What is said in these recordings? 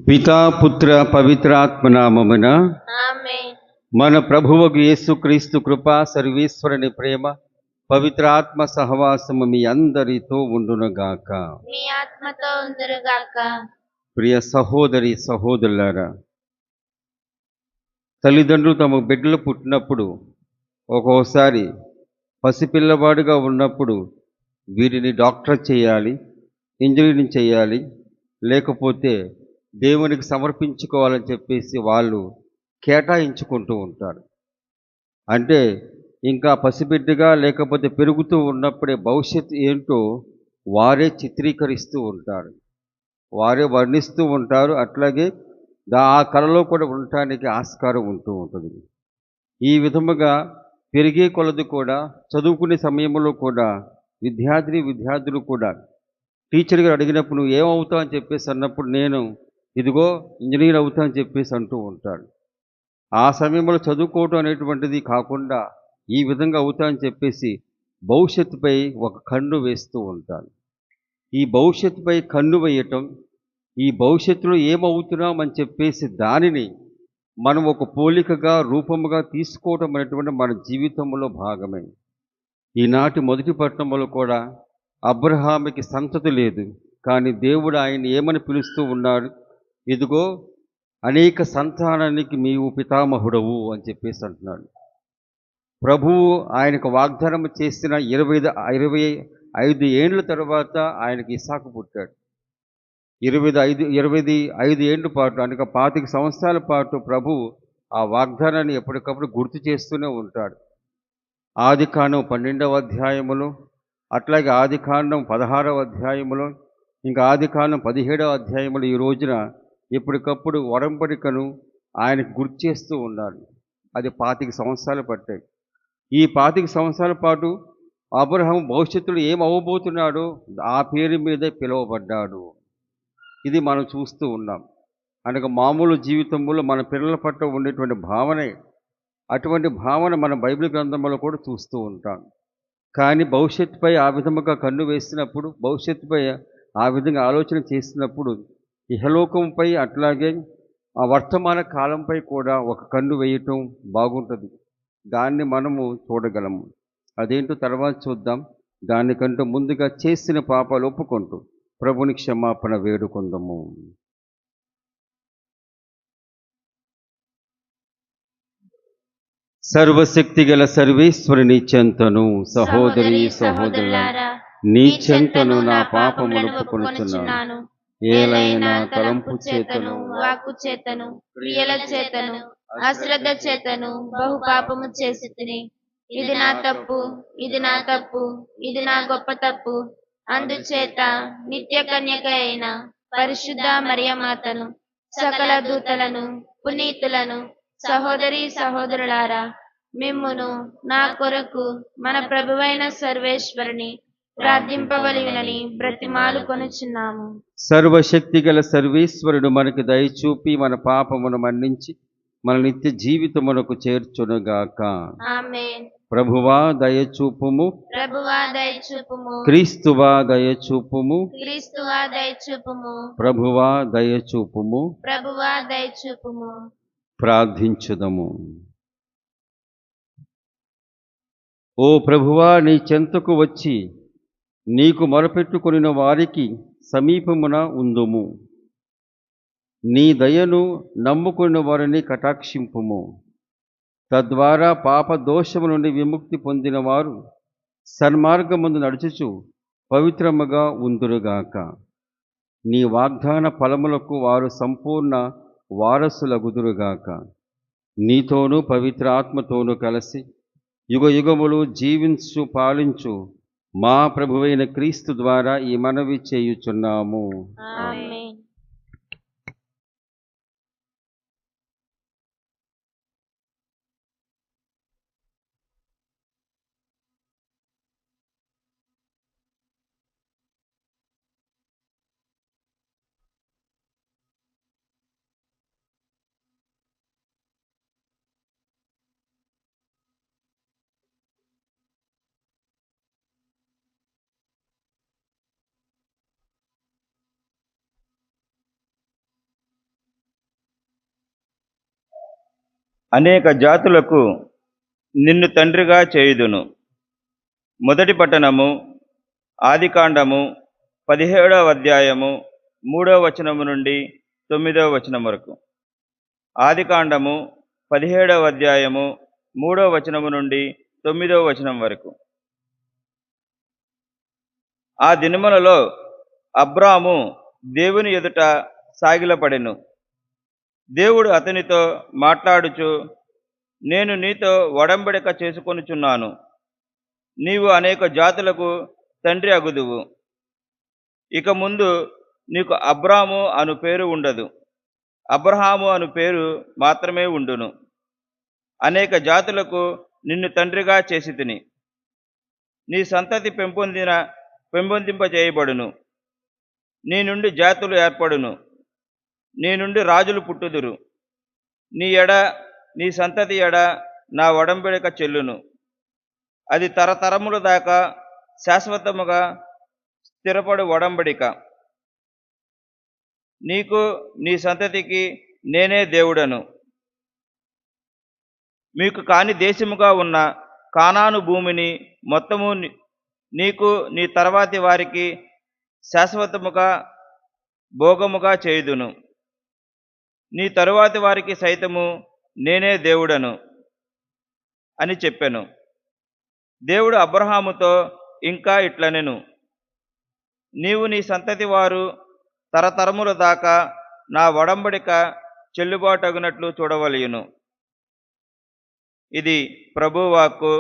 పితా పుత్ర పవిత్రాత్మ నామమున ఆమేన్. మన ప్రభువుకు యేసుక్రీస్తు కృపా సర్వేశ్వరుని ప్రేమ పవిత్రాత్మ సహవాసము మీ అందరితో ఉండునుగాక. మీ ఆత్మతో ఉందురుగాక. ప్రియ సహోదరి సహోదరులారా, తల్లిదండ్రులు తమ బిడ్డలు పుట్టినప్పుడు ఒక్కోసారి పసిపిల్లవాడుగా ఉన్నప్పుడు వీరిని డాక్టర్ చేయాలి, ఇంజనీరింగ్ చేయాలి, లేకపోతే దేవునికి సమర్పించుకోవాలని చెప్పేసి వాళ్ళు కేటాయించుకుంటూ ఉంటారు. అంటే ఇంకా పసిబిడ్డగా లేకపోతే పెరుగుతూ ఉన్నప్పుడే భవిష్యత్తు ఏంటో వారే చిత్రీకరిస్తూ ఉంటారు, వారే వర్ణిస్తూ ఉంటారు. అట్లాగే ఆ కళలో కూడా ఉండటానికి ఆస్కారం ఉంటూ ఉంటుంది. ఈ విధముగా పెరిగే కొలది కూడా చదువుకునే సమయంలో కూడా విద్యార్థులు కూడా టీచర్ గారు అడిగినప్పుడు నువ్వు ఏమవుతావు అని చెప్పేసి అన్నప్పుడు నేను ఇదిగో ఇంజనీర్ అవుతా అని చెప్పేసి అంటూ ఉంటాడు. ఆ సమయంలో చదువుకోవటం అనేటువంటిది కాకుండా ఈ విధంగా అవుతా అని చెప్పేసి భవిష్యత్తుపై ఒక కన్ను వేస్తూ ఉంటాను. ఈ భవిష్యత్తుపై కన్ను వేయటం, ఈ భవిష్యత్తులో ఏమవుతున్నాం అని చెప్పేసి దానిని మనం ఒక పోలికగా రూపముగా తీసుకోవటం అనేటువంటి మన జీవితంలో భాగమే. ఈనాటి మొదటి పట్టణంలో కూడా అబ్రహాముకి సంతతి లేదు, కానీ దేవుడు ఆయన ఏమని పిలుస్తూ ఉన్నాడు, ఇదిగో అనేక సంతానానికి నీవు పితామహుడవు అని చెప్పేసి అంటున్నాడు. ప్రభువు ఆయనకు వాగ్దానం చేసిన 25 ఏండ్ల తర్వాత ఆయనకి ఇస్సాకు పుట్టాడు. 25 ఏండ్ల పాటు అనగా 25 సంవత్సరాల పాటు ప్రభువు ఆ వాగ్దానాన్ని ఎప్పటికప్పుడు గుర్తు చేస్తూనే ఉంటాడు. ఆదికాండం 12వ అధ్యాయములో, అట్లాగే ఆదికాండం 16వ అధ్యాయములో, ఇంకా ఆదికాండం 17వ అధ్యాయములో ఈ రోజున ఎప్పటికప్పుడు ఒడంబడికను ఆయనకు గుర్తు చేస్తూ ఉన్నాడు. అది 25 సంవత్సరాలు పట్టాయి. ఈ 25 సంవత్సరాల పాటు అబ్రహాము భవిష్యత్తులో ఏం అవ్వబోతున్నాడో ఆ పేరు మీదే పిలువబడ్డాడు. ఇది మనం చూస్తూ ఉన్నాం. అనగా మామూలు జీవితంలో మన పిల్లల పట్ల ఉండేటువంటి భావనే, అటువంటి భావన మన బైబిల్ గ్రంథంలో కూడా చూస్తూ ఉంటాం. కానీ భవిష్యత్తుపై ఆ విధముగా కన్ను వేసినప్పుడు, భవిష్యత్తుపై ఆ విధంగా ఆలోచన చేసినప్పుడు ఇహలోకంపై అట్లాగే ఆ వర్తమాన కాలంపై కూడా ఒక కన్ను వేయటం బాగుంటుంది. దాన్ని మనము చూడగలము. అదేంటో తర్వాత చూద్దాం. దానికంటే ముందుగా చేసిన పాపాలు ఒప్పుకుంటూ ప్రభుని క్షమాపణ వేడుకుందాము. సర్వశక్తి గల సర్వేశ్వరుని చెంతను సహోదరి సహోదరులారా, నీ చెంతను నా పాపములు ఒప్పుకొనుచున్నాను. ఏలైనా తలంపు చేతను, వాక్కు చేతను, క్రియల చేతను, అశ్రద్ధ చేతను బహు పాపము చేసి తిని. ఇది నా తప్పు, ఇది నా తప్పు, ఇది నా గొప్ప తప్పు. అందుచేత నిత్య కన్యక అయిన పరిశుద్ధ మరియమాతను, సకల దూతలను, పునీతులను, సహోదరి సహోదరులారా, మిమ్మును నా కొరకు మన ప్రభువైన సర్వేశ్వరుని ప్రార్థింపవలెనని బ్రతిమాలు కొనుచున్నాము. సర్వశక్తి గల సర్వేశ్వరుడు మనకు దయచూపి మన పాపమును మన్నించి మన నిత్య జీవితమునకు చేర్చునుగాక. ఆమేన్. ప్రభువా దయచూపుము, ప్రభువా దయచూపుము, క్రీస్తువా దయచూపుము, క్రీస్తువా దయచూపుము, ప్రభువా దయచూపుము. ప్రభువా దయచూపుము. ప్రార్థించుదము. ఓ ప్రభువా, నీ చెంతకు వచ్చి నీకు మొరపెట్టుకొనిన వారికి సమీపమున ఉందుము. నీ దయను నమ్ముకున్న వారిని కటాక్షింపుము. తద్వారా పాప దోషము నుండి విముక్తి పొందిన వారు సన్మార్గమందు నడుచుచు పవిత్రముగా ఉందురుగాక. నీ వాగ్దాన ఫలములకు వారు సంపూర్ణ వారసులగుదురుగాక. నీతోనూ పవిత్ర ఆత్మతోనూ కలిసి యుగ యుగములు జీవించు పాలించు మా ప్రభువైన క్రీస్తు ద్వారా ఈ మనవి చేయుచున్నాము. ఆమేన్. అనేక జాతులకు నిన్ను తండ్రిగా చేయుదును. మొదటి పట్టణము ఆదికాండము 17వ అధ్యాయము 3వ వచనము నుండి 9వ వచనం వరకు. ఆదికాండము 17వ అధ్యాయము 3వ వచనము నుండి 9వ వచనం వరకు. ఆ దినములలో అబ్రాము దేవుని ఎదుట సాగిలపడెను. దేవుడు అతనితో మాట్లాడుచు, నేను నీతో ఒడంబడిక చేసుకొనుచున్నాను. నీవు అనేక జాతులకు తండ్రి అగుదువు. ఇక ముందు నీకు అబ్రాము అను పేరు ఉండదు, అబ్రహాము అను పేరు మాత్రమే ఉండును. అనేక జాతులకు నిన్ను తండ్రిగా చేసి తిని, నీ సంతతి పెంపొందింపజేయబడును. నీ నుండి జాతులు ఏర్పడును, నీ నుండి రాజులు పుట్టుదురు. నీ సంతతి ఎడ నా ఒడంబడిక చెల్లును. అది తరతరముల దాకా శాశ్వతముగా స్థిరపడు ఒడంబడిక. నీకు నీ సంతతికి నేనే దేవుడను. మీకు కాని దేశముగా ఉన్న కానాను భూమిని మొత్తము నీకు నీ తర్వాతి వారికి శాశ్వతముగా భోగముగా చేయుదును. నీ తరువాతి వారికి సైతము నేనే దేవుడను అని చెప్పెను. దేవుడు అబ్రహాముతో ఇంకా ఇట్లనెను, నీవు నీ సంతతి వారు తరతరముల దాకా నా ఒడంబడిక చెల్లుబాటగునట్లు చూడవలయును. ఇది ప్రభువాక్కు.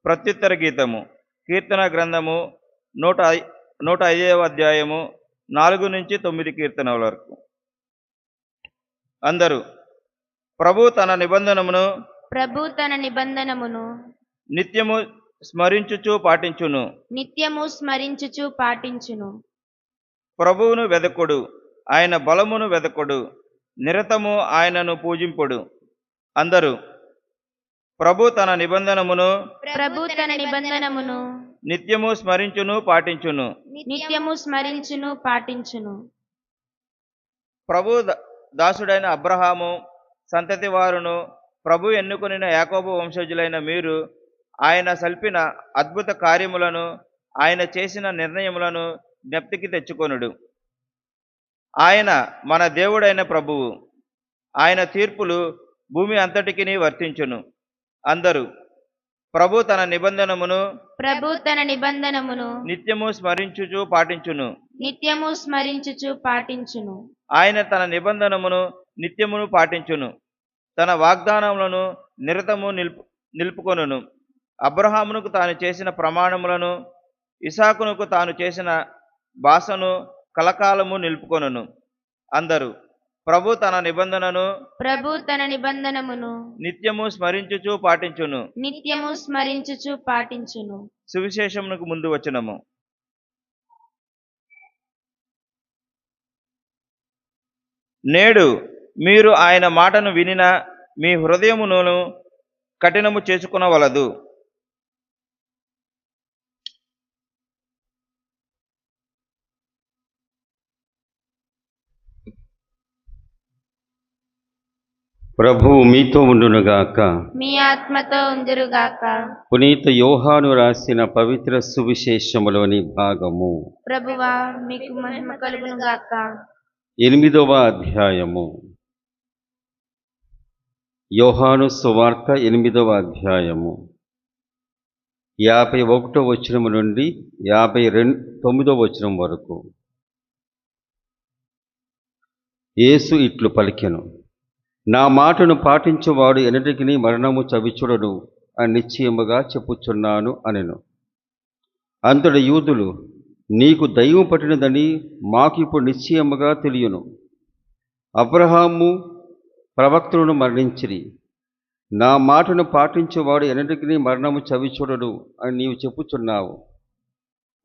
ప్రత్యుత్తర గీతము. కీర్తన గ్రంథము 105వ అధ్యాయము 4 నుంచి 9 కీర్తనల వరకు. అందరూ ప్రభు తన నిబంధనమును నిత్యము స్మరించుచు పాటించును. ప్రభువును వెదకుడు, ఆయన బలమును వెదకుడు, నిరతము ఆయనను పూజింపుడు. అందరూ ప్రభు తన నిబంధనమును నిత్యము స్మరించును పాటించును. ప్రభు దాసుడైన అబ్రహాము సంతతి వారును ప్రభు ఎన్నుకొనిన యాకోబు వంశజులైన మీరు ఆయన సల్పిన అద్భుత కార్యములను, ఆయన చేసిన నిర్ణయములను జ్ఞప్తికి తెచ్చుకొనుడు. ఆయన మన దేవుడైన ప్రభువు. ఆయన తీర్పులు భూమి అంతటికి వర్తించును. అందరూ ప్రభు తన నిబంధనమును నిత్యము స్మరించుచు పాటించును. ఆయన తన నిబంధనమును నిత్యమును పాటించును. తన వాగ్దానములను నిరతము నిలుపుకొనును. అబ్రహామునకు తాను చేసిన ప్రమాణములను, ఇసాకునకు తాను చేసిన భాషను కలకాలము నిలుపుకొనును. అందరూ ప్రభు తన నిబంధనమును నిత్యము స్మరించుచు పాటించును. సువిశేషమునకు ముందు వచనము. నేడు మీరు ఆయన మాటను వినిన మీ హృదయమును కఠినము చేసుకొనవలదు. ప్రభువు మీతో ఉండునుగాక. మీ ఆత్మతో ఉందురుగాక. పునీత యోహాను రాసిన పవిత్ర సువిశేషములోని భాగము. ప్రభువా మీకు మహిమ కలుగునుగాక. 8వ అధ్యాయము. యోహాను సువార్త 8వ అధ్యాయము 51వ వచనం నుండి 59వ వచనం వరకు. యేసు ఇట్లు పలికెను, నా మాటను పాటించువాడు ఎన్నటికిని మరణము చవిచూడడు అని నిశ్చయముగా చెప్పుచున్నాను అనెను. అంతటి యూదులు, నీకు దయ్యం పట్టినదని మాకు ఇప్పుడు నిశ్చయముగా తెలియను. అబ్రహాము ప్రవక్తలను మరణించిరి. నా మాటను పాటించువాడు ఎన్నటికిని మరణము చవిచూడడు అని నీవు చెప్పుచున్నావు.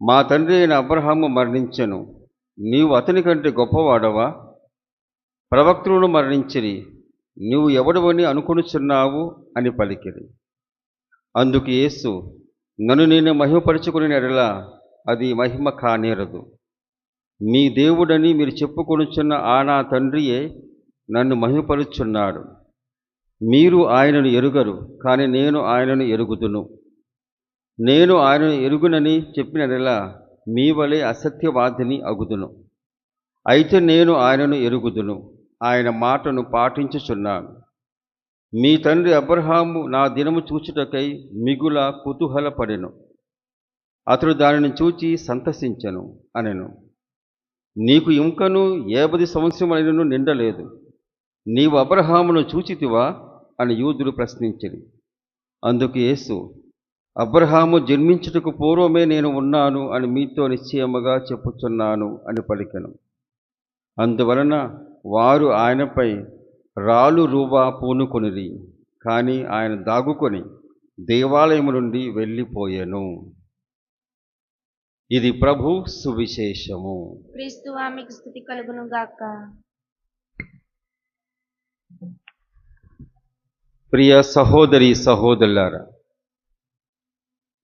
మా తండ్రి అయిన అబ్రహాము మరణించెను, నీవు అతని కంటే గొప్పవాడవా? ప్రవక్తలను మరణించిరి, నువ్వు ఎవడవని అనుకొనుచున్నావు అని పలికిరి. అందుకు యేసు, నన్ను నేను మహిమపరచుకుని ఎడల అది మహిమ కానేరదు. మీ దేవుడని మీరు చెప్పుకొనుచున్న ఆ నా తండ్రియే నన్ను మహిమపరుచున్నాడు. మీరు ఆయనను ఎరుగరు, కానీ నేను ఆయనను ఎరుగుదును. నేను ఆయనను ఎరుగునని చెప్పినలా మీ వలె అసత్యవాదిని అగుదును. అయితే నేను ఆయనను ఎరుగుదును, ఆయన మాటను పాటించుచున్నాను. మీ తండ్రి అబ్రహాము నా దినము చూచుటకై మిగుల కుతూహలపడెను. అతడు దానిని చూచి సంతసించెను అనెను. నీకు ఇంకను 50 సంవత్సరములైనను నిండలేదు, నీవు అబ్రహామును చూచితివా అని యూదులు ప్రశ్నించిరి. అందుకు యేసు, అబ్రహాము జన్మించుటకు పూర్వమే నేను ఉన్నాను అని మీతో నిశ్చయముగా చెప్పుచున్నాను అని పలికెను. అందువలన వారు ఆయనపై రాళ్ళు రువ్వ పూనుకొనిరి. కానీ ఆయన దాగుకొని దేవాలయము నుండి వెళ్ళిపోయెను. ఇది ప్రభు సువిశేషము. క్రీస్తువా మీకు స్తుతి కలుగును గాక. ప్రియ సహోదరి సహోదరులారా,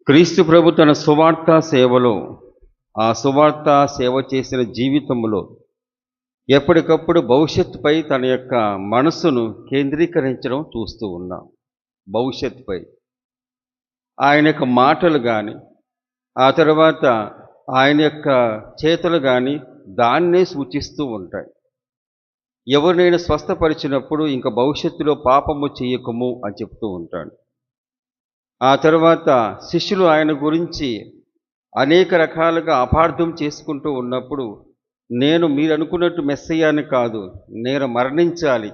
క్రీస్తు ప్రభు తన సువార్త సేవలో, ఆ సువార్త సేవ చేసిన జీవితంలో ఎప్పటికప్పుడు భవిష్యత్తుపై తన యొక్క మనస్సును కేంద్రీకరించడం చూస్తూ ఉన్నాం. భవిష్యత్తుపై ఆయన యొక్క మాటలు కానీ, ఆ తర్వాత ఆయన యొక్క చేతలు కానీ దాన్నే సూచిస్తూ ఉంటాయి. ఎవరినైనా స్వస్థపరిచినప్పుడు ఇంకా భవిష్యత్తులో పాపము చేయకము అని చెప్తూ ఉంటాడు. ఆ తర్వాత శిష్యులు ఆయన గురించి అనేక రకాలుగా అపార్థం చేసుకుంటూ ఉన్నప్పుడు, నేను మీరు అనుకున్నట్టు మెస్సయ్యాని కాదు, నేను మరణించాలి,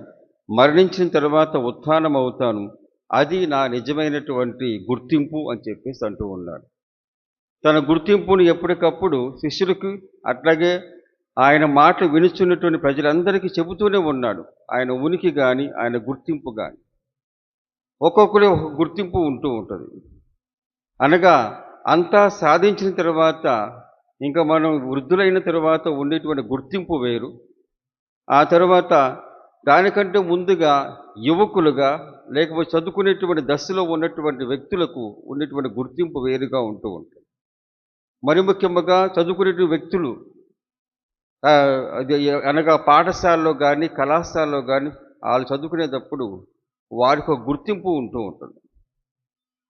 మరణించిన తర్వాత ఉత్థానం అవుతాను, అది నా నిజమైనటువంటి గుర్తింపు అని చెప్పేసి అంటూ ఉన్నాడు. తన గుర్తింపును ఎప్పటికప్పుడు శిష్యులకు, అట్లాగే ఆయన మాటలు వినుచున్నటువంటి ప్రజలందరికీ చెబుతూనే ఉన్నాడు. ఆయన ఉనికి కానీ, ఆయన గుర్తింపు కానీ, ఒక్కొక్కరి ఒక గుర్తింపు ఉంటూ ఉంటుంది. అనగా అంతా సాధించిన తర్వాత, ఇంకా మనం వృద్ధులైన తర్వాత ఉండేటువంటి గుర్తింపు వేరు. ఆ తర్వాత దానికంటే ముందుగా యువకులుగా లేకపోతే చదువుకునేటువంటి దశలో ఉన్నటువంటి వ్యక్తులకు ఉండేటువంటి గుర్తింపు వేరుగా ఉంటూ ఉంటుంది. మరి ముఖ్యంగా చదువుకునే వ్యక్తులు అనగా పాఠశాలలో కానీ కళాశాలలో కానీ వాళ్ళు చదువుకునేటప్పుడు వారికి ఒక గుర్తింపు ఉంటూ ఉంటుంది.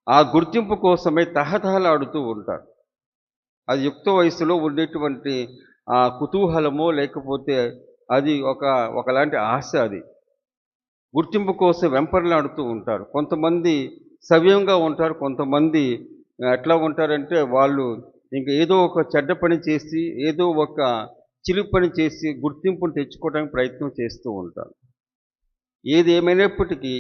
ఆ గుర్తింపు కోసమే తహతహలాడుతూ ఉంటారు. అది యుక్త వయసులో ఉండేటువంటి ఆ కుతూహలమో లేకపోతే అది ఒకలాంటి ఆశ. అది గుర్తింపు కోసం వెంపర్లాడుతూ ఉంటారు. కొంతమంది సవ్యంగా ఉంటారు, కొంతమంది ఎట్లా ఉంటారంటే వాళ్ళు ఇంక ఏదో ఒక చెడ్డ పని చేసి, ఏదో ఒక చిలుపు పని చేసి గుర్తింపును తెచ్చుకోవడానికి ప్రయత్నం చేస్తూ ఉంటారు. ఏది ఏమైనప్పటికీ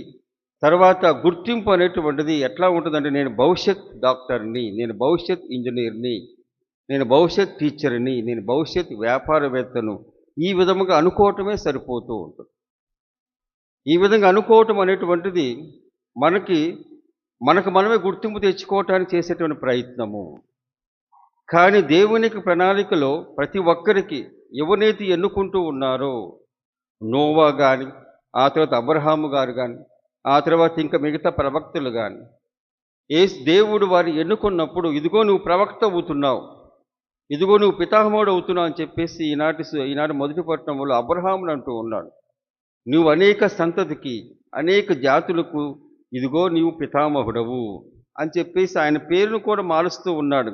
తర్వాత గుర్తింపు అనేటువంటిది ఎట్లా ఉంటుందంటే, నేను భవిష్యత్ డాక్టర్ని, నేను భవిష్యత్ ఇంజనీర్ని, నేను భవిష్యత్ టీచర్ని, నేను భవిష్యత్ వ్యాపారవేత్తను, ఈ విధముగా అనుకోవటమే సరిపోతూ ఉంటుంది. ఈ విధంగా అనుకోవటం అనేటువంటిది మనకు మనమే గుర్తింపు తెచ్చుకోవటానికి చేసేటువంటి ప్రయత్నము. కానీ దేవునికి ప్రణాళికలో ప్రతి ఒక్కరికి ఎవరైతే ఎన్నుకుంటూ ఉన్నారో, నోవా కానీ, ఆ తర్వాత అబ్రహాము గారు కానీ, ఆ తర్వాత ఇంకా మిగతా ప్రవక్తలు కానీ, దేవుడు వారిని ఎన్నుకున్నప్పుడు, ఇదిగో నువ్వు ప్రవక్త అవుతున్నావు, ఇదిగో నువ్వు పితామహుడు అవుతున్నావు అని చెప్పేసి ఈనాటి మొదటి పట్టణంలో అబ్రహామును అంటూ ఉన్నాడు. నువ్వు అనేక సంతతికి, అనేక జాతులకు ఇదిగో నీవు పితామహుడవు అని చెప్పేసి ఆయన పేరును కూడా మారుస్తూ ఉన్నాడు.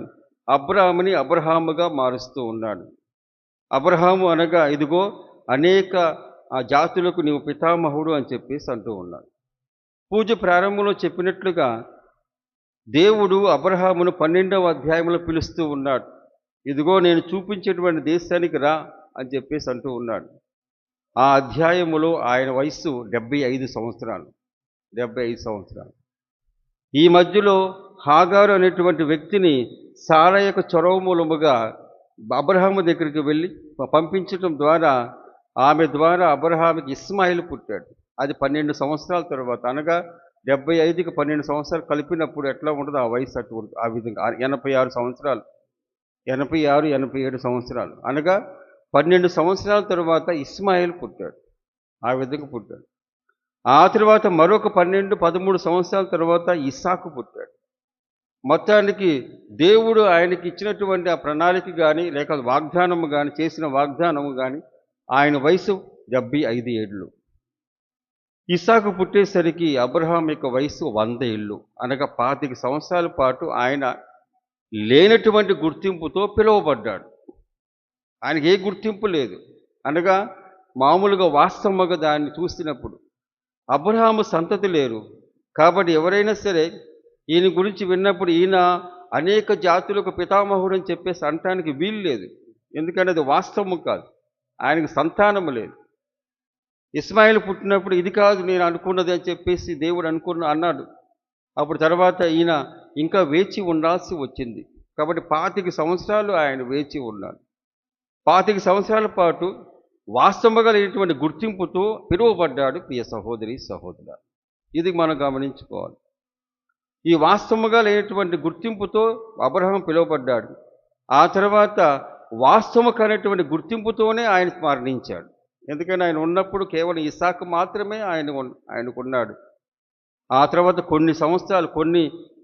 అబ్రాహాముని అబ్రహాముగా మారుస్తూ ఉన్నాడు. అబ్రహాము అనగా ఇదిగో అనేక జాతులకు నీవు పితామహుడు అని చెప్పేసి అంటూ ఉన్నాడు. పూజ ప్రారంభంలో చెప్పినట్లుగా దేవుడు అబ్రహామును 12వ అధ్యాయంలో పిలుస్తూ ఉన్నాడు. ఇదిగో నేను చూపించేటువంటి దేశానికి రా అని చెప్పేసి అంటూ ఉన్నాడు. ఆ అధ్యాయములో ఆయన వయస్సు 75 సంవత్సరాలు. 75 సంవత్సరాలు. ఈ మధ్యలో హాగారు అనేటువంటి వ్యక్తిని సారా యొక్క చొరవ మూలముగా అబ్రహాము దగ్గరికి వెళ్ళి పంపించడం ద్వారా ఆమె ద్వారా అబ్రహాముకి ఇస్మాయిల్ పుట్టాడు. అది 12 సంవత్సరాల తర్వాత, అనగా 75కి 12 సంవత్సరాలు కలిపినప్పుడు ఎట్లా ఉంటుందో ఆ వయసు అటువంటి ఆ విధంగా 86 సంవత్సరాలు, 86, 87 సంవత్సరాలు, అనగా 12 సంవత్సరాల తర్వాత ఇస్మాయిల్ పుట్టాడు. ఆ విధంగా పుట్టాడు. ఆ తర్వాత మరొక 12, 13 సంవత్సరాల తర్వాత ఇస్సాకు పుట్టాడు. మొత్తానికి దేవుడు ఆయనకి ఇచ్చినటువంటి ఆ ప్రణాళిక కానీ, లేక వాగ్దానము కానీ, చేసిన వాగ్దానము కానీ, ఆయన వయసు 75 ఏళ్ళు. ఇస్సాకు పుట్టేసరికి అబ్రహాం యొక్క వయసు 100 ఏళ్ళు, అనగా 25 సంవత్సరాల పాటు ఆయన లేనటువంటి గుర్తింపుతో పిలువబడ్డాడు. ఆయనకి ఏ గుర్తింపు లేదు, అనగా మామూలుగా వాస్తవంగా దాన్ని చూసినప్పుడు అబ్రహాము సంతతి లేరు. కాబట్టి ఎవరైనా సరే ఈయన గురించి విన్నప్పుడు ఈయన అనేక జాతులకు పితామహుడు అని చెప్పేసి అనటానికి వీలు లేదు. ఎందుకంటే అది వాస్తవము కాదు, ఆయనకు సంతానము లేదు. ఇస్మాయిల్ పుట్టినప్పుడు ఇది కాదు నేను అనుకున్నది అని చెప్పేసి దేవుడు అన్నాడు. అప్పుడు తర్వాత ఈయన ఇంకా వేచి ఉండాల్సి వచ్చింది. కాబట్టి 25 సంవత్సరాలు ఆయన వేచి ఉన్నాడు. 25 సంవత్సరాల పాటు వాస్తవంగా లేనటువంటి గుర్తింపుతో పిలువబడ్డాడు. ప్రియ సహోదరి సహోదరుడా, ఇది మనం గమనించుకోవాలి. ఈ వాస్తవంగా లేనటువంటి గుర్తింపుతో అబ్రహాం పిలువబడ్డాడు. ఆ తర్వాత వాస్తవం కానటువంటి గుర్తింపుతోనే ఆయన మరణించాడు. ఎందుకంటే ఆయన ఉన్నప్పుడు కేవలం ఇస్సాకు మాత్రమే ఆయనకున్నాడు. ఆ తర్వాత కొన్ని సంవత్సరాలు,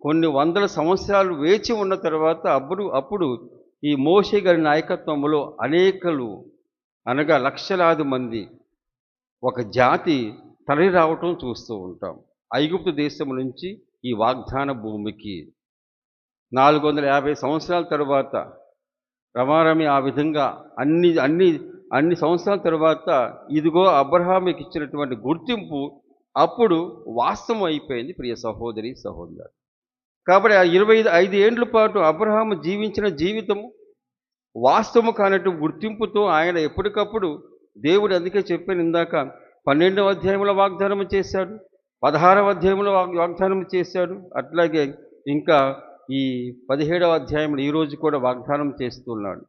కొన్ని వందల సంవత్సరాలు వేచి ఉన్న తర్వాత అప్పుడు ఈ మోషే గారి నాయకత్వంలో అనేకలు, అనగా లక్షలాది మంది ఒక జాతి తరలి రావటం చూస్తూ ఉంటాం. ఐగుప్తు దేశం నుంచి ఈ వాగ్దాన భూమికి 450 సంవత్సరాల తరువాత రమారమి ఆ విధంగా అన్ని సంవత్సరాల తర్వాత ఇదిగో అబ్రహాముకి ఇచ్చినటువంటి గుర్తింపు అప్పుడు వాస్తవం అయిపోయింది. ప్రియ సహోదరి సహోదరుడు, కాబట్టి ఆ 25 ఏండ్ల పాటు అబ్రహాము జీవించిన జీవితము వాస్తవము కానటువంటి గుర్తింపుతో ఆయన ఎప్పటికప్పుడు దేవుడు, అందుకే చెప్పాను ఇందాక, 12వ అధ్యాయంలో వాగ్దానం చేశాడు, 16వ అధ్యాయంలో వాగ్దానం చేశాడు, అట్లాగే ఇంకా ఈ 17వ అధ్యాయంలో ఈరోజు కూడా వాగ్దానం చేస్తున్నాడు.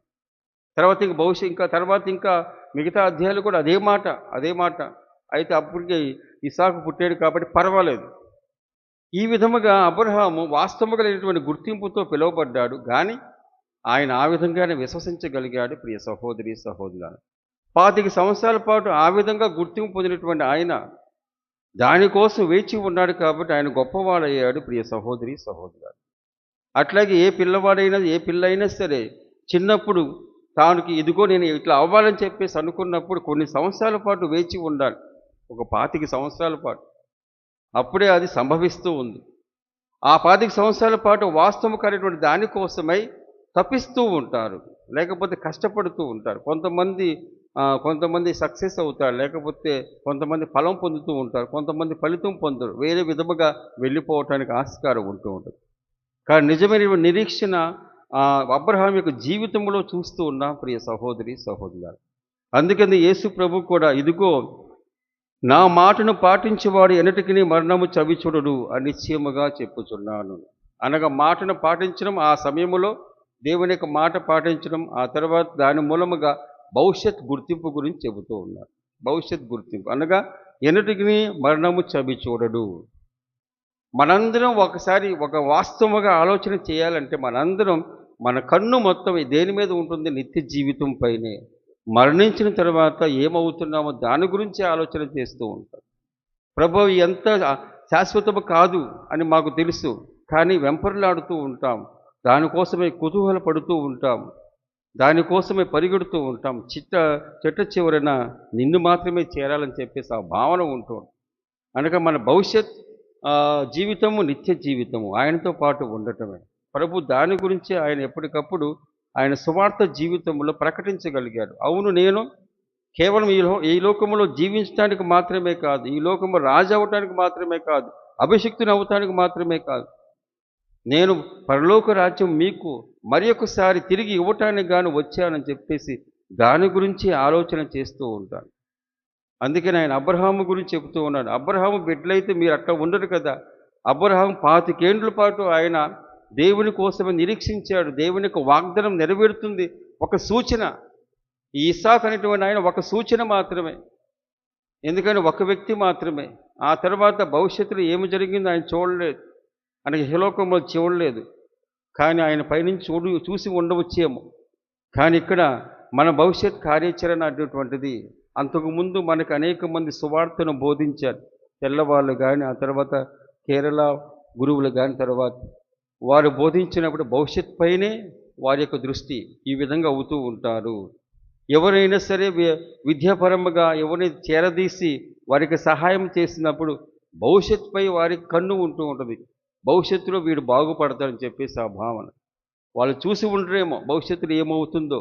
తర్వాత ఇంకా మిగతా అధ్యాయాలు కూడా అదే మాట. అయితే అప్పటికే ఇస్సాకు పుట్టాడు కాబట్టి పర్వాలేదు. ఈ విధముగా అబ్రహాము వాస్తవంగా లేనటువంటి గుర్తింపుతో పిలువబడ్డాడు, కానీ ఆయన ఆ విధంగానే విశ్వసించగలిగాడు. ప్రియ సహోదరి సహోదరులారా, 25 సంవత్సరాల పాటు ఆ విధంగా గుర్తింపు పొందినటువంటి ఆయన దానికోసం వేచి ఉన్నాడు కాబట్టి ఆయన గొప్పవాడయ్యాడు. ప్రియ సహోదరి సహోదరులారా, అట్లాగే ఏ పిల్లైనా సరే చిన్నప్పుడు తానుకి ఇదిగో నేను ఇట్లా అవ్వాలని చెప్పేసి అనుకున్నప్పుడు కొన్ని సంవత్సరాల పాటు వేచి ఉండాలి, ఒక 25 సంవత్సరాల పాటు. అప్పుడే అది సంభవిస్తూ ఉంది. ఆ 25 సంవత్సరాల పాటు వాస్తవం కానిటువంటి దానికోసమై తప్పిస్తూ ఉంటారు, లేకపోతే కష్టపడుతూ ఉంటారు. కొంతమంది సక్సెస్ అవుతారు, లేకపోతే కొంతమంది ఫలం పొందుతూ ఉంటారు, కొంతమంది ఫలితం పొందరు, వేరే విధముగా వెళ్ళిపోవటానికి ఆస్కారం ఉంటూ ఉంటుంది. కానీ నిజమైన నిరీక్షణ అబ్రహాం యొక్క జీవితంలో చూస్తూ ఉన్నాం. ప్రియ సహోదరి సహోదరులారా, అందుకని యేసు ప్రభు కూడా ఇదిగో నా మాటను పాటించేవాడు ఎన్నటికీ మరణము చవిచూడడు అని నిశ్చయముగా చెప్పుచున్నాను. అనగా మాటను పాటించడం, ఆ సమయంలో దేవుని యొక్క మాట పాటించడం, ఆ తర్వాత దాని మూలముగా భవిష్యత్ గుర్తింపు గురించి చెబుతూ ఉన్నారు. భవిష్యత్ గుర్తింపు అనగా ఎన్నటికీ మరణము చవిచూడడు. మనందరం ఒకసారి ఒక వాస్తవంగా ఆలోచన చేయాలంటే మన కన్ను మొత్తం దేని మీద ఉంటుంది? నిత్య జీవితం పైనే. మరణించిన తర్వాత ఏమవుతున్నామో దాని గురించి ఆలోచన చేస్తూ ఉంటాం. ప్రభు ఎంత శాశ్వతము కాదు అని మాకు తెలుసు, కానీ వెంపర్లాడుతూ ఉంటాం, దానికోసమే కుతూహలపడుతూ ఉంటాం, దానికోసమే పరిగెడుతూ ఉంటాం. చెట్ట చివరన నిన్ను మాత్రమే చేరాలని చెప్పేసి ఆ భావన ఉంటూ ఉంటాం. అనగా మన భవిష్యత్ జీవితము నిత్య జీవితము ఆయనతో పాటు ఉండటమే. ప్రభు దాని గురించి ఆయన ఎప్పటికప్పుడు ఆయన సువార్త జీవితంలో ప్రకటించగలిగాడు. అవును, నేను కేవలం ఈ లోకంలో జీవించడానికి మాత్రమే కాదు, ఈ లోకము రాజు అవ్వటానికి మాత్రమే కాదు, అభిషిక్తుని అవ్వటానికి మాత్రమే కాదు, నేను పరలోక రాజ్యం మీకు మరి ఒకసారి తిరిగి ఇవ్వటానికి గాను వచ్చానని చెప్పేసి దాని గురించి ఆలోచన చేస్తూ ఉంటాను. అందుకని ఆయన అబ్రహాము గురించి చెబుతూ ఉన్నాడు. అబ్రహాము బిడ్డలైతే మీరు అట్లా ఉండరు కదా. అబ్రహాము 25 ఏండ్ల పాటు ఆయన దేవుని కోసమే నిరీక్షించాడు. దేవుని యొక్క వాగ్దానం నెరవేరుతుంది. ఒక సూచన, ఈ ఇస్సాకు అనేటువంటి ఆయన ఒక సూచన మాత్రమే, ఎందుకని ఒక వ్యక్తి మాత్రమే. ఆ తర్వాత భవిష్యత్తులో ఏమి జరిగిందో ఆయన చూడలేదు, ఆయనకి ఇహలోకంలో చూడలేదు, కానీ ఆయన పైనుంచి చూసి ఉండవచ్చేమో. కానీ ఇక్కడ మన భవిష్యత్ కార్యాచరణ అనేటువంటిది అంతకుముందు మనకు అనేక మంది సువార్తను బోధించారు, తెల్లవాళ్ళు కానీ, ఆ తర్వాత కేరళ గురువులు కానీ, తర్వాత వారు బోధించినప్పుడు భవిష్యత్ పైనే వారి యొక్క దృష్టి ఈ విధంగా అవుతూ ఉంటారు. ఎవరైనా సరే విద్యాపరముగా ఎవరిని చేరదీసి వారికి సహాయం చేసినప్పుడు భవిష్యత్తుపై వారికి కన్ను ఉంటూ ఉంటుంది. భవిష్యత్తులో వీడు బాగుపడతాడని చెప్పేసి ఆ భావన. వాళ్ళు చూసి ఉండరేమో భవిష్యత్తులో ఏమవుతుందో.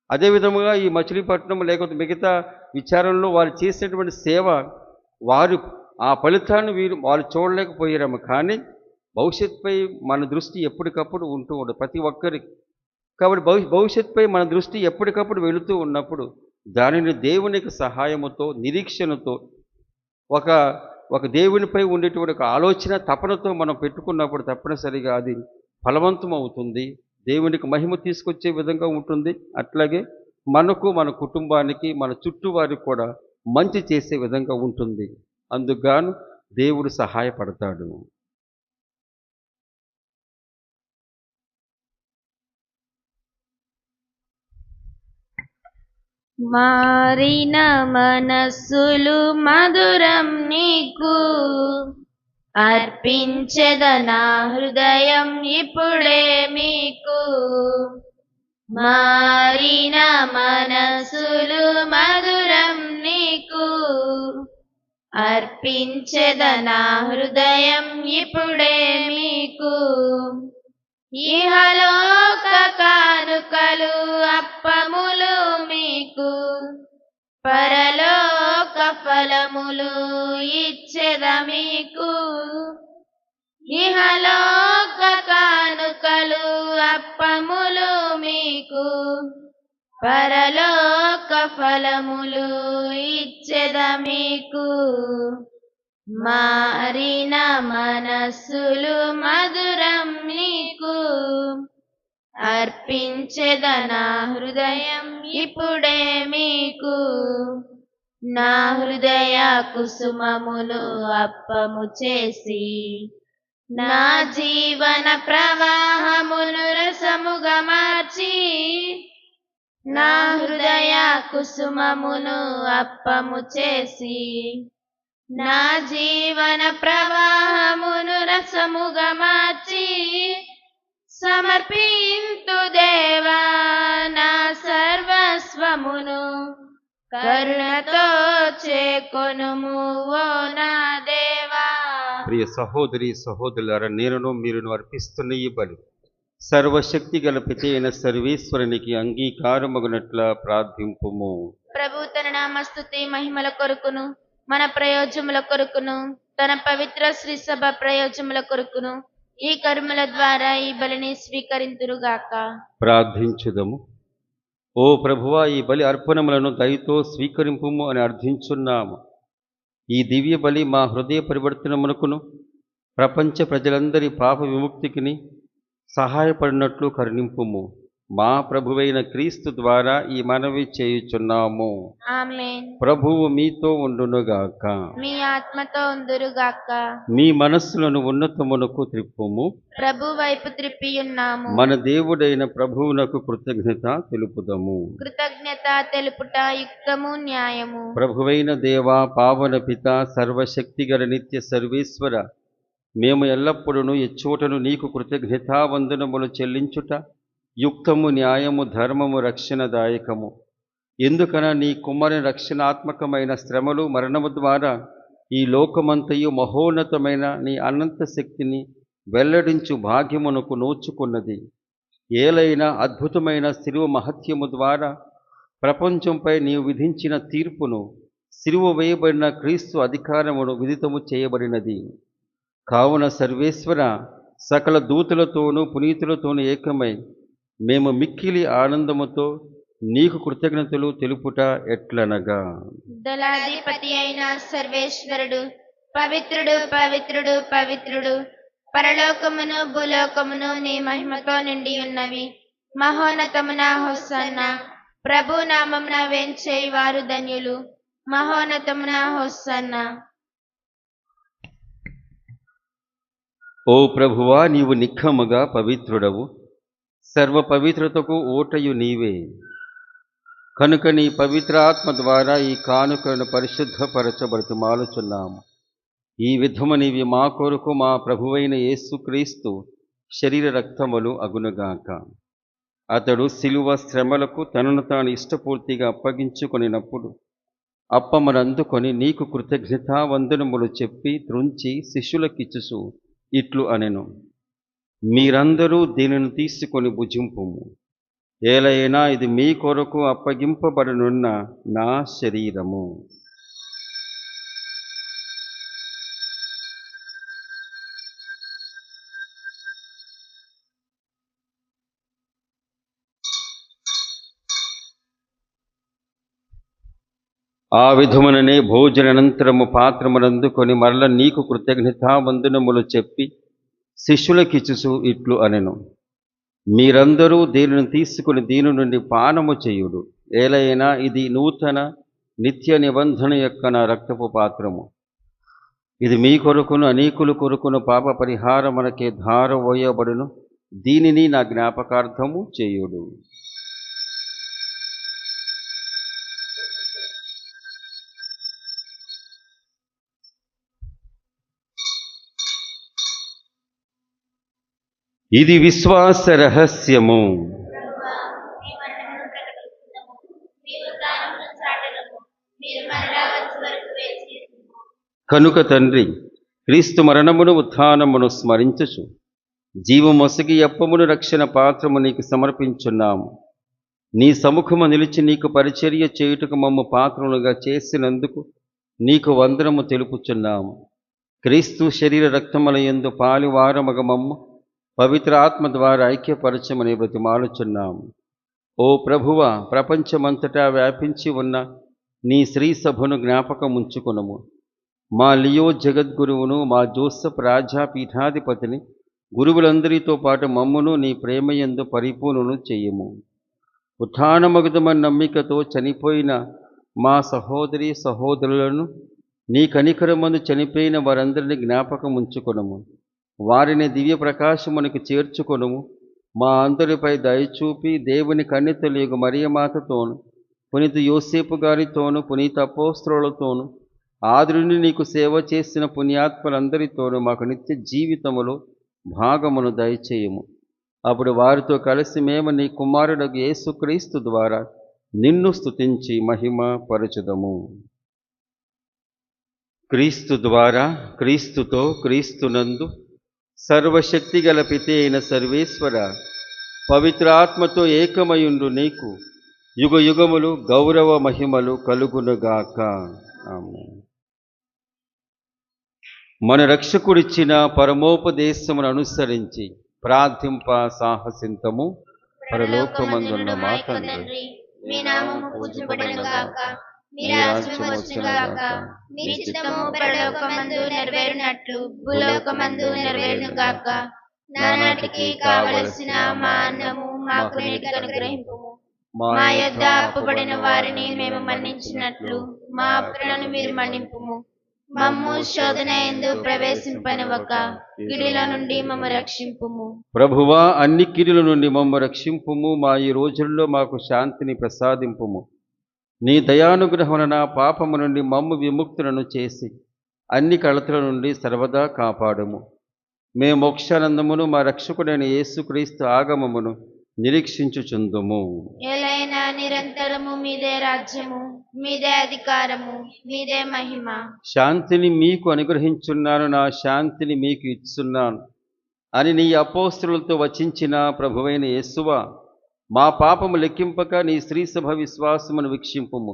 అదే విధముగా ఈ మచిలీపట్నం లేకపోతే మిగతా విచారంలో వారు చేసేటువంటి సేవ, వారు ఆ ఫలితాన్ని వాళ్ళు చూడలేకపోయారేమో, కానీ భవిష్యత్తుపై మన దృష్టి ఎప్పటికప్పుడు ఉంటూ ఉండదు ప్రతి ఒక్కరికి. కాబట్టి భవిష్యత్తుపై మన దృష్టి ఎప్పటికప్పుడు వెళుతూ ఉన్నప్పుడు దానిని దేవునికి సహాయముతో, నిరీక్షణతో, ఒక దేవునిపై ఉండేటువంటి ఒక ఆలోచన తపనతో మనం పెట్టుకున్నప్పుడు తప్పనిసరిగా అది ఫలవంతం అవుతుంది, దేవునికి మహిమ తీసుకొచ్చే విధంగా ఉంటుంది. అట్లాగే మనకు, మన కుటుంబానికి, మన చుట్టూ వారికి కూడా మంచి చేసే విధంగా ఉంటుంది. అందుకుగాను దేవుడు సహాయపడతాడు. మారిన మనస్సులు మధురం నీకు, అర్పించెద నా హృదయం ఇప్పుడే మీకు. మారిన మనస్సులు మధురం నీకు, అర్పించెద నా హృదయం ఇప్పుడే మీకు. ఇహలోక కానుకలు అప్పములు మీకు, పరలోక ఫలములు ఇచ్చెద మీకు. ఇహలోక కానుకలు అప్పములు మీకు, పరలోక ఫలములు ఇచ్చెద మీకు. మారిన మనస్సులు మధురం నీకు, అర్పించెద నా హృదయం ఇప్పుడే మీకు. నా హృదయ కుసుమములు అప్పము చేసి, నా జీవన ప్రవాహమును రసముగా మార్చి. నా హృదయ కుసుమమును అప్పము చేసి, నా జీవన ప్రవాహమును రసముగా మార్చి. సమర్పింతు దేవా నా సర్వస్వమును, కరుణతో చేకొనుము ఓ నా దేవా. ప్రియ సహోదరి సహోదరులారా, మీరును అర్పిస్తున్న ఈ బలి సర్వశక్తి గల పిత అయిన సర్వేశ్వరునికి అంగీకారమగునట్ల ప్రార్థింపుము. ప్రభు తన నామస్తుతి మహిమల కొరకును, మన ప్రయోజముల కొరకును, తన పవిత్ర శ్రీ సభ ప్రయోజముల కొరకును ఈ కర్మల ద్వారా ఈ బలిని స్వీకరింతురుగాక. ప్రార్థించుదము. ఓ ప్రభువా, ఈ బలి అర్పణములను దయతో స్వీకరింపుము అని అర్థించున్నాము. ఈ దివ్య బలి మా హృదయ పరివర్తనమునకును, ప్రపంచ ప్రజలందరి పాప విముక్తికిని సహాయపడినట్లు కరుణింపుము. మా ప్రభువైన క్రీస్తు ద్వారా ఈ మనవి చేయుచున్నాము. ఆమేన్. ప్రభువు మీతో ఉండునుగాక. మీ ఆత్మతో ఉందురుగాక. మీ మనస్సులను ఉన్నతమునకు త్రిప్పుము. ప్రభు వైపు త్రిప్పియున్నాము. మన దేవుడైన ప్రభువునకు కృతజ్ఞత తెలుపుదము. కృతజ్ఞత తెలుపుట యుక్తము న్యాయము. ప్రభువైన దేవా, పావన పిత, సర్వశక్తిగల నిత్య సర్వేశ్వర, మేము ఎల్లప్పుడూ ఎచ్చోటను నీకు కృతజ్ఞతావందనములు చెల్లించుట యుక్తము, న్యాయము, ధర్మము, రక్షణదాయకము. ఎందుకన నీ కుమారుని రక్షణాత్మకమైన శ్రమలు, మరణము ద్వారా ఈ లోకమంతయు మహోన్నతమైన నీ అనంత శక్తిని వెల్లడించు భాగ్యమునకు నోచుకున్నది. ఏలైనా అద్భుతమైన శిలువ మహత్యము ద్వారా ప్రపంచంపై నీవు విధించిన తీర్పును, శిలువ వేయబడిన క్రీస్తు అధికారమును విదితము చేయబడినది. కావున సర్వేశ్వర, సకల దూతలతోనూ పునీతులతోనూ ఏకమై మేము మిక్కిలి ఆనందముతో నీకు కృతజ్ఞతలు తెలుపుట ఎట్లనగా, దళాధిపతి అయిన సర్వేశ్వరుడు పవిత్రుడు, పవిత్రుడు, పవిత్రుడు, పరలోకమును భూలోకమును నీ మహిమతో నిండి ఉన్నవి. మహోన్నతమున హోసన్నా. ప్రభు నామమున వేంచేయి వారు ధన్యులు. మహోన్నతమున హోసన్నా. ఓ ప్రభువా, నీవు నిఖముగా పవిత్రుడవు, సర్వ పవిత్రతకు ఓటయు నీవే. కనుక నీ పవిత్ర ఆత్మ ద్వారా ఈ కానుకలను పరిశుద్ధపరచబడుతుమాలుచున్నాము. ఈ విధము నీవి మా కొరకు మా ప్రభువైన యేసుక్రీస్తు శరీర రక్తములు అగునుగాక. అతడు శిలువ శ్రమలకు తనను తాను ఇష్టపూర్తిగా అప్పగించుకొనినప్పుడు అప్పమనందుకొని నీకు కృతజ్ఞతావందనములు చెప్పి త్రుంచి శిష్యులకిచ్చుచు ఇట్లు అనెను. మీరందరూ దీనిని తీసుకొని భుజింపుము. ఏలైనా ఇది మీ కొరకు అప్పగింపబడనున్న నా శరీరము. ఆ విధముననే భోజనానంతరము పాత్రమునందుకొని మరల నీకు కృతజ్ఞతావందనములు చెప్పి శిష్యులకిచ్చుచు ఇట్లు అనెను. మీరందరూ దీనిని తీసుకుని దీని నుండి పానము చేయుడు. ఏలైనా ఇది నూతన నిత్య నిబంధన యొక్క నా రక్తపు పాత్రము. ఇది మీ కొరకును అనేకుల కొరకును పాప పరిహారమునకే ధారవోయబడును. దీనిని నా జ్ఞాపకార్థము చేయుడు. ఇది విశ్వాస రహస్యము. కనుక తండ్రి, క్రీస్తు మరణమును ఉత్థానమును స్మరించుచు జీవమొసగి అప్పమును రక్షణ పాత్రము నీకు సమర్పించున్నాము. నీ సముఖము నిలిచి నీకు పరిచర్య చేయుటకు మమ్ము పాత్రలుగా చేసినందుకు నీకు వందనము తెలుపుచున్నాము. క్రీస్తు శరీర రక్తములయందు పాలివారమగ మమ్ము పవిత్ర ఆత్మ ద్వారా ఐక్యపరచమని బ్రతిమాలుచున్నాము. ఓ ప్రభువా, ప్రపంచమంతటా వ్యాపించి ఉన్న నీ శ్రీ సభను జ్ఞాపకం ఉంచుకొనుము. మా లియో జగద్గురువును, మా జోసెఫ్ రాజా పీఠాధిపతిని, గురువులందరితో పాటు మమ్మును నీ ప్రేమయందు పరిపూర్ణను చెయ్యము. ఉత్థానమగుదమని నమ్మికతో చనిపోయిన మా సహోదరి సహోదరులను, నీ కనికరమందు చనిపోయిన వారందరినీ జ్ఞాపకం ఉంచుకొనుము. వారిని దివ్య ప్రకాశమునికి చేర్చుకొనుము. మా అందరిపై దయచూపి దేవుని కన్యతలియగు మరియమాతతోను, పునీత యోసేపు గారితోను, పునీత అపోస్తలులతోను, ఆదురుని నీకు సేవ చేసిన పుణ్యాత్మలందరితోనూ మాకు నిత్య జీవితములో భాగమును దయచేయము. అప్పుడు వారితో కలిసి మేము నీ కుమారుడగు యేసుక్రీస్తు ద్వారా నిన్ను స్తుతించి మహిమ పరచుదము. క్రీస్తు ద్వారా, క్రీస్తుతో, క్రీస్తునందు సర్వశక్తిగల పితే అయిన సర్వేశ్వర, పవిత్రాత్మతో ఏకమయుండు నీకు యుగ యుగములు గౌరవ మహిమలు కలుగునుగాక. ఆమేన్. మన రక్షకుడిచ్చిన పరమోపదేశమును అనుసరించి ప్రార్థింప సాహసింతము. పరలోకమందున్న మా తండ్రి, మీ నామము పూజింపబడును గాక. మీ రాజ్యము వచ్చును గాక. మీ చిత్తము పరలోకమందు నెరవేరునట్లు భూలోకమందు నెరవేరును గాక. నానాటికి కావలసిన మా అన్నము మాకు నేటికి అనుగ్రహింపుము. మా యొద్ద అప్పుబడిన వారిని మేము మన్నించినట్లు మా అప్పులను మీరు మన్నింపుము. మమ్ము శోధన యందు ప్రవేశింపనివ్వక కీడుల నుండి మమ్ము రక్షింపుము. ప్రభువా, అన్ని కీడుల నుండి మమ్ము రక్షింపుము. మా ఈ రోజుల్లో మాకు శాంతిని ప్రసాదింపుము. నీ దయానుగ్రహమున పాపము నుండి మమ్ము విముక్తులను చేసి అన్ని కళతల నుండి సర్వదా కాపాడుము. మేము మోక్షానందమును మా రక్షకుడైన యేసుక్రీస్తు ఆగమమును నిరీక్షించుచుందుము. ఎలైనా నిరంతరము మీదే రాజ్యము, మీదే అధికారము, మీదే మహిమ. శాంతిని మీకు అనుగ్రహించున్నాను, నా శాంతిని మీకు ఇచ్చున్నాను అని నీ అపోస్తలులతో వచించిన ప్రభువైన యేసువా, మా పాపము లెక్కింపక నీ శ్రీసభ విశ్వాసమును వీక్షింపుము.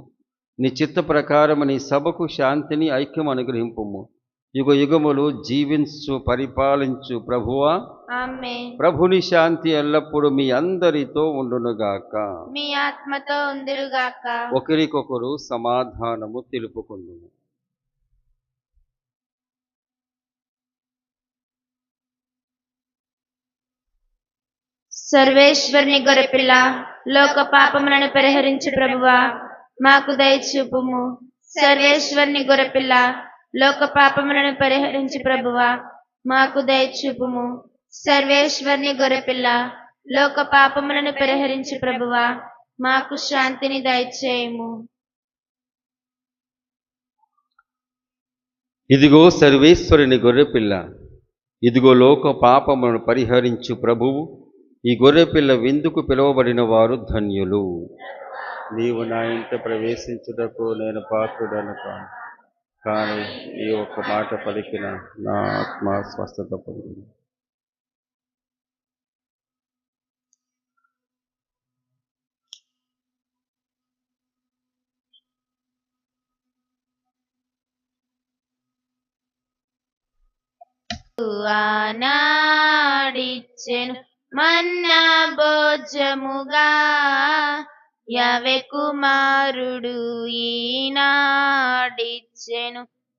నీ చిత్త ప్రకారము నీ సభకు శాంతిని ఐక్యము అనుగ్రహింపుము. యుగ యుగములు జీవించు పరిపాలించు ప్రభువా, ఆమేన్. ప్రభుని శాంతి ఎల్లప్పుడూ మీ అందరితో ఉండునుగాక. మీ ఆత్మతో ఉందురుగాక. ఒకరికొకరు సమాధానము తెలుపుకుందుము. సర్వేశ్వరుని గొర్రెపిల్ల, లోక పాపములను పరిహరించు ప్రభువా, మాకు దయచూపుము. సర్వేశ్వరుని గొర్రెపిల్ల, లోక పాపములను పరిహరించు ప్రభువా, మాకు దయచూపుము. సర్వేశ్వరుని గొర్రెపిల్ల, లోక పాపములను పరిహరించు ప్రభువా, మాకు శాంతిని దయచేయము. ఇదిగో సర్వేశ్వరుని గొర్రెపిల్ల, ఇదిగో లోక పాపములను పరిహరించు ప్రభువు. ఈ గొర్రెపిల్ల విందుకు పిలువబడిన వారు ధన్యులు. నీవు నా ఇంట ప్రవేశించుటకు నేను పాత్రుడను కాను, కానీ ఈ ఒక్క మాట పలికిన నా ఆత్మ స్వస్థత పొందింది. ఆనాడిచ్చెను మన్నా భోజముగా యవె కుమారుడు ఈనాడిచ్చెను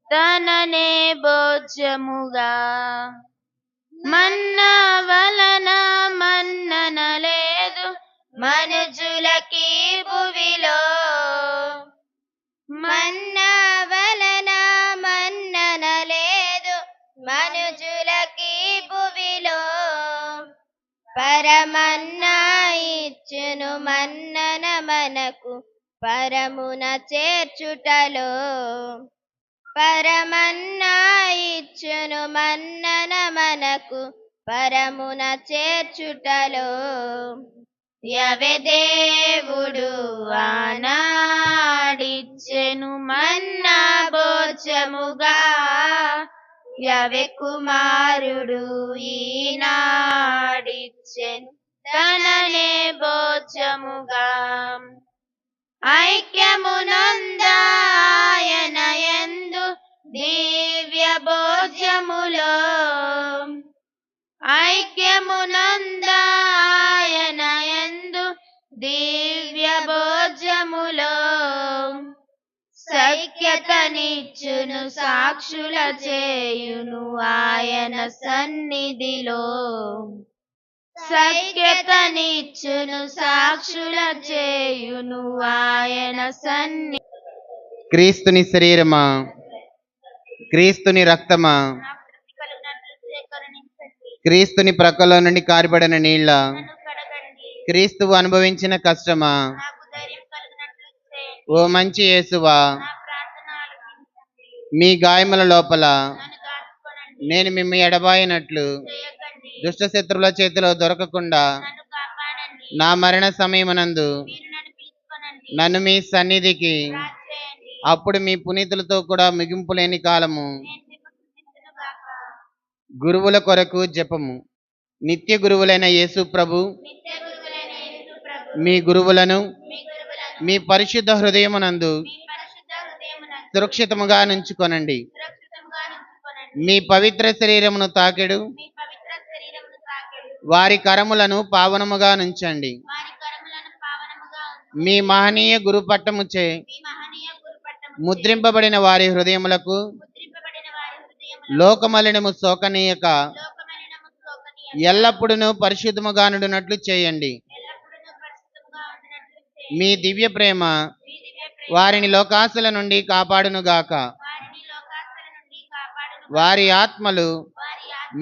తననే భోజముగా. మన్నా వలన మన్నన లేదు మనుజులకి భువిలో, మన్నా వలన మన్నన లేదు మనుజులకి భువిలో. పరమన్నా ఇచ్చును మన్నన మనకు పరమున చేర్చుటలో. పరమన్నా ఇచ్చును మన్నన మనకు పరమున చేర్చుటలో. యవె దేవుడు ఆనాడిచ్చెను మన్నా భోజముగా యవె కుమారుడు ఈనాడిచ్చెను తననే భోజముగా. ఐక్యమునందాయన యందు దివ్య భోజములో, ఐక్యమునందాయన యందు దివ్య భోజములో. సఖ్యతనిచ్చును సాక్షుల చేయును ఆయన సన్నిధిలో, సఖ్యతనిచ్చును సాక్షుల చేయును ఆయన సన్నిధి. క్రీస్తుని శరీరమా, క్రీస్తుని రక్తమా, క్రీస్తుని ప్రక్కలో నుండి కారిబడిన నీళ్ళ, క్రీస్తువు అనుభవించిన కష్టమా, ఓ మంచి యేసువా, మీ గాయముల లోపల నేను మిమ్మ ఎడబాయినట్లు దుష్ట శత్రువుల చేతిలో దొరకకుండా నా మరణ సమయమునందు నన్ను మీ సన్నిధికి, అప్పుడు మీ పునీతులతో కూడా ముగింపు లేని కాలము గురువుల కొరకు జపము. నిత్య గురువులైన యేసు ప్రభు మీ గురువులను మీ పరిశుద్ధ హృదయమునందు సురక్షితముగా నుంచుకొనండి. మీ పవిత్ర శరీరమును తాకెడు వారి కరములను పావనముగా నుంచండి. మీ మహనీయ గురు పట్టముచే ముద్రింపబడిన వారి హృదయములకు లోకమలినము శోకనీయక ఎల్లప్పుడూ పరిశుద్ధముగా నుండునట్లు చేయండి. మీ దివ్య ప్రేమ వారిని లోకాసుల నుండి కాపాడునుగాక. వారి ఆత్మలు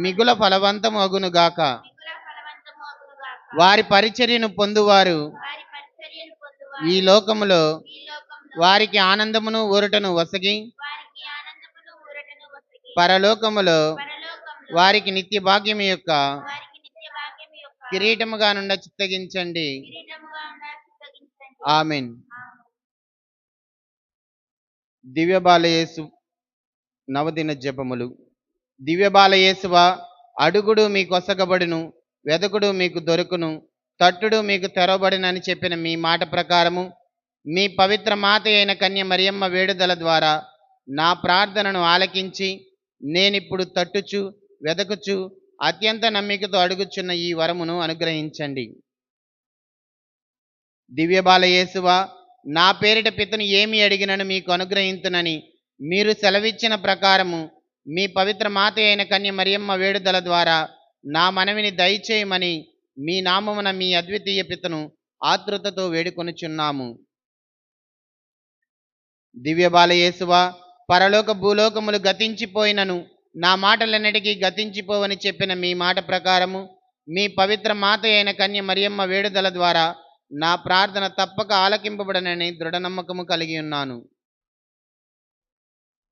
మిగుల ఫలవంతమగునుగాక. వారి పరిచర్యను పొందువారు ఈ లోకములో వారికి ఆనందమును ఊరటను వసగి, పరలోకములో వారికి నిత్య భాగ్యము యొక్క కిరీటముగా నుండ చిత్తగించండి. ఆమెన్. దివ్య బాలయేసు నవదిన జపములు. దివ్య బాలయేసువా, అడుగుడు మీకు ఒసగబడును, వెదకుడు మీకు దొరుకును, తట్టుడు మీకు తెరవబడినని చెప్పిన మీ మాట ప్రకారము మీ పవిత్ర మాత అయిన కన్య మరియమ్మ వేడుదల ద్వారా నా ప్రార్థనను ఆలకించి నేనిప్పుడు తట్టుచు వెదకుచు అత్యంత నమ్మికతో అడుగుచున్న ఈ వరమును అనుగ్రహించండి. దివ్య బాలయేసువా, నా పేరిట పితను ఏమి అడిగినను మీకు అనుగ్రహించునని మీరు సెలవిచ్చిన ప్రకారము మీ పవిత్ర మాత అయిన కన్య మరియమ్మ వేడుదల ద్వారా నా మనవిని దయచేయమని మీ నామమున మీ అద్వితీయ పితను ఆతృతతో వేడుకొనుచున్నాము. దివ్య బాలయేసువా, పరలోక భూలోకములు గతించిపోయినను నా మాటలన్నిటికీ గతించిపోవని చెప్పిన మీ మాట ప్రకారము మీ పవిత్ర మాత అయిన కన్య మరియమ్మ వేడుదల ద్వారా నా ప్రార్థన తప్పక ఆలకింపబడనని దృఢ నమ్మకము కలిగి ఉన్నాను.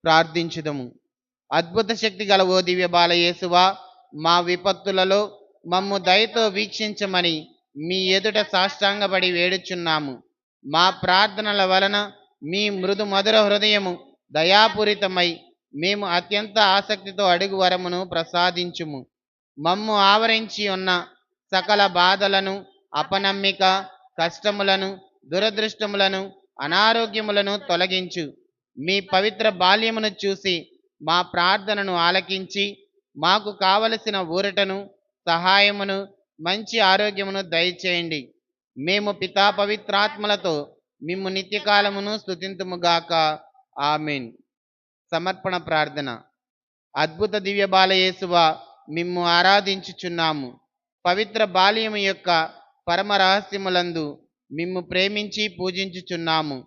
ప్రార్థించుదము. అద్భుత శక్తి గల ఓ దివ్య బాలయేసువా, మా విపత్తులలో మమ్ము దయతో వీక్షించమని మీ ఎదుట సాష్టాంగపడి వేడుచున్నాము. మా ప్రార్థనల వలన మీ మృదు మధుర హృదయము దయాపూరితమై మేము అత్యంత ఆసక్తితో అడుగు వరమును ప్రసాదించుము. మమ్ము ఆవరించి ఉన్న సకల బాధలను, అపనమ్మిక, కష్టములను, దురదృష్టములను, అనారోగ్యములను తొలగించు. మీ పవిత్ర బాల్యమును చూసి మా ప్రార్థనను ఆలకించి మాకు కావలసిన ఊరటను, సహాయమును, మంచి ఆరోగ్యమును దయచేయండి. మేము పితా పవిత్రాత్మలతో మిమ్ము నిత్యకాలమును స్తుతింతుముగాక. ఆమేన్. సమర్పణ ప్రార్థన. అద్భుత దివ్య బాలయేసువా, మిమ్ము ఆరాధించుచున్నాము. పవిత్ర బాల్యము యొక్క పరమ రహస్యములందు మిమ్ము ప్రేమించి పూజించుచున్నాము.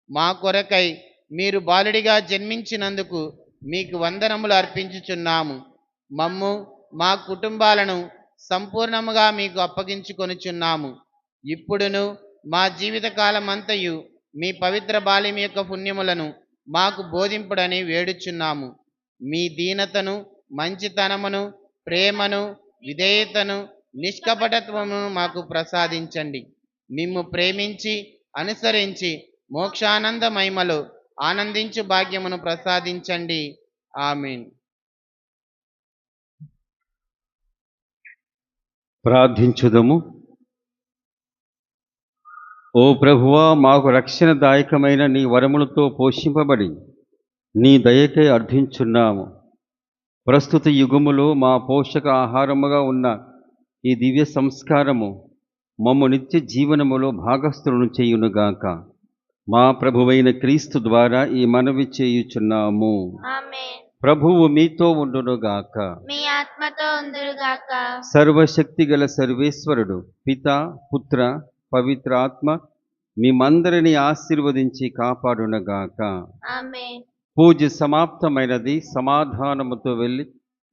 మా కొరకై మీరు బాలుడిగా జన్మించినందుకు మీకు వందనములు అర్పించుచున్నాము. మమ్ము, మా కుటుంబాలను సంపూర్ణముగా మీకు అప్పగించుకొనుచున్నాము. ఇప్పుడును మా జీవితకాలమంతయు మీ పవిత్ర బాల్యం యొక్క పుణ్యములను మాకు బోధింపుడని వేడుచున్నాము. మీ దీనతను, మంచితనమును, ప్రేమను, విధేయతను, నిష్కపటత్వమును మాకు ప్రసాదించండి. మిమ్ము ప్రేమించి అనుసరించి మోక్షానంద మహిమలో ఆనందించు భాగ్యమును ప్రసాదించండి. ఆమేన్. ప్రార్థించుదము. ఓ ప్రభువా, మాకు రక్షణదాయకమైన నీ వరములతో పోషింపబడి నీ దయకై అర్థించున్నాము. ప్రస్తుత యుగములో మా పోషక ఆహారముగా ఉన్న ఈ దివ్య సంస్కారము మమ్ము నిత్య జీవనములో భాగస్థులను చేయునుగాక. మా ప్రభువైన క్రీస్తు ద్వారా ఈ మనవి చేయుచున్నాము. ఆమేన్. ప్రభువు మీతో ఉండునుగాక. మీ ఆత్మతో ఉందురుగాక. సర్వశక్తి గల సర్వేశ్వరుడు పిత, పుత్ర, పవిత్ర ఆత్మ మిమ్మందరినీ ఆశీర్వదించి కాపాడునగాక. ఆమేన్. పూజ సమాప్తమైనది. సమాధానముతో వెళ్ళి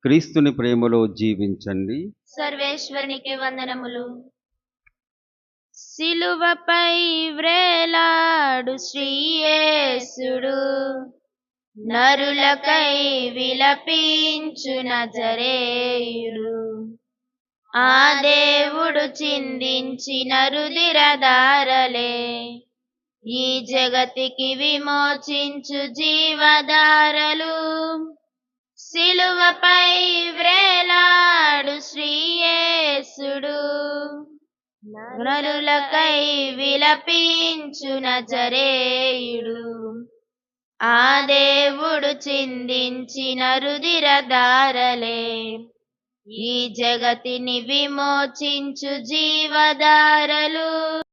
క్రీస్తుని ప్రేమలో జీవించండి. సర్వేశ్వరునికి వందనములు. సిలువపై వ్రేలాడు శ్రీయేసుడు, నరులకై విలపించు నజరేయుడు. ఆ దేవుడు చిందించిన రుధిరధారలే ఈ జగతికి విమోచించు జీవధారలు. సిలువపై వ్రేలాడు శ్రీయేసుడు, నరులకై విలపించు నజరేయుడు. ఆ దేవుడు చిందించిన రుధిరధారలే ఈ జగతిని విమోచించు జీవధారలు.